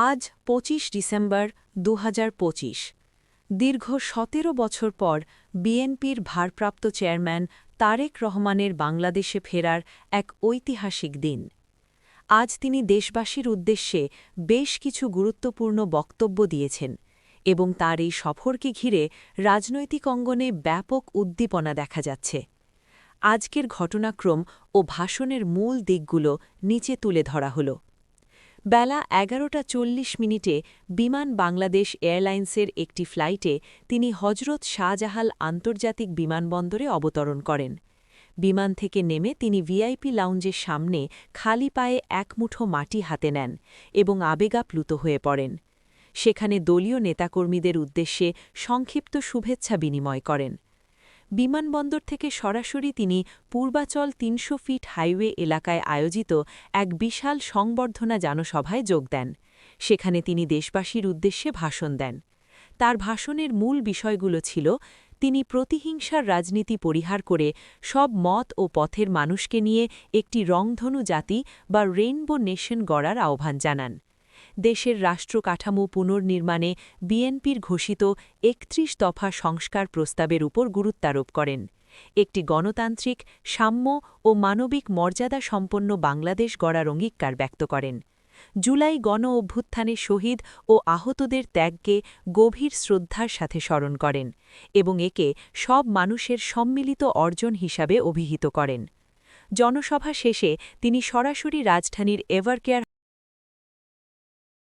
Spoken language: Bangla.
আজ ২৫ ডিসেম্বর ২০২৫। দীর্ঘ ১৭ বছর পর বিএনপির ভারপ্রাপ্ত চেয়ারম্যান তারেক রহমানের বাংলাদেশে ফেরার এক ঐতিহাসিক দিন। আজ তিনি দেশবাসীর উদ্দেশ্যে বেশ কিছু গুরুত্বপূর্ণ বক্তব্য দিয়েছেন এবং তার এই সফরকে ঘিরে রাজনৈতিক অঙ্গনে ব্যাপক উদ্দীপনা দেখা যাচ্ছে। আজকের ঘটনাক্রম ও ভাষণের মূল দিকগুলো নিচে তুলে ধরা হল। বেলা ১১:৪০ বিমান বাংলাদেশ এয়ারলাইন্সের একটি ফ্লাইটে তিনি হজরত শাহজালাল আন্তর্জাতিক বিমানবন্দরে অবতরণ করেন। বিমান থেকে নেমে তিনি ভিআইপি লাউঞ্জের সামনে খালি পায়ে এক মুঠো মাটি হাতে নেন এবং আবেগাপ্লুত হয়ে পড়েন। সেখানে দলীয় নেতাকর্মীদের উদ্দেশ্যে সংক্ষিপ্ত শুভেচ্ছা বিনিময় করেন। বিমানবন্দর থেকে সরাসরি তিনি পূর্বাচল ৩০০ ফিট হাইওয়ে এলাকায় আয়োজিত এক বিশাল সংবর্ধনা জনসভায় যোগ দেন। সেখানে তিনি দেশবাসীর উদ্দেশ্যে ভাষণ দেন। তার ভাষণের মূল বিষয়গুলো ছিল তিনি প্রতিহিংসার রাজনীতি পরিহার করে সব মত ও পথের মানুষকে নিয়ে একটি রংধনু জাতি বা রেইনবো নেশন গড়ার আহ্বান জানান। দেশের রাষ্ট্রকাঠামো পুনর্নির্মাণে বিএনপির ঘোষিত ৩১ দফা সংস্কার প্রস্তাবের উপর গুরুত্বারোপ করেন। একটি গণতান্ত্রিক, সাম্য ও মানবিক মর্যাদা সম্পন্ন বাংলাদেশ গড়ার অঙ্গীকার ব্যক্ত করেন। জুলাই গণ অভ্যুত্থানে শহীদ ও আহতদের ত্যাগকে গভীর শ্রদ্ধার সাথে স্মরণ করেন এবং একে সব মানুষের সম্মিলিত অর্জন হিসাবে অভিহিত করেন। জনসভা শেষে তিনি সরাসরি রাজধানীর এভারকেয়ার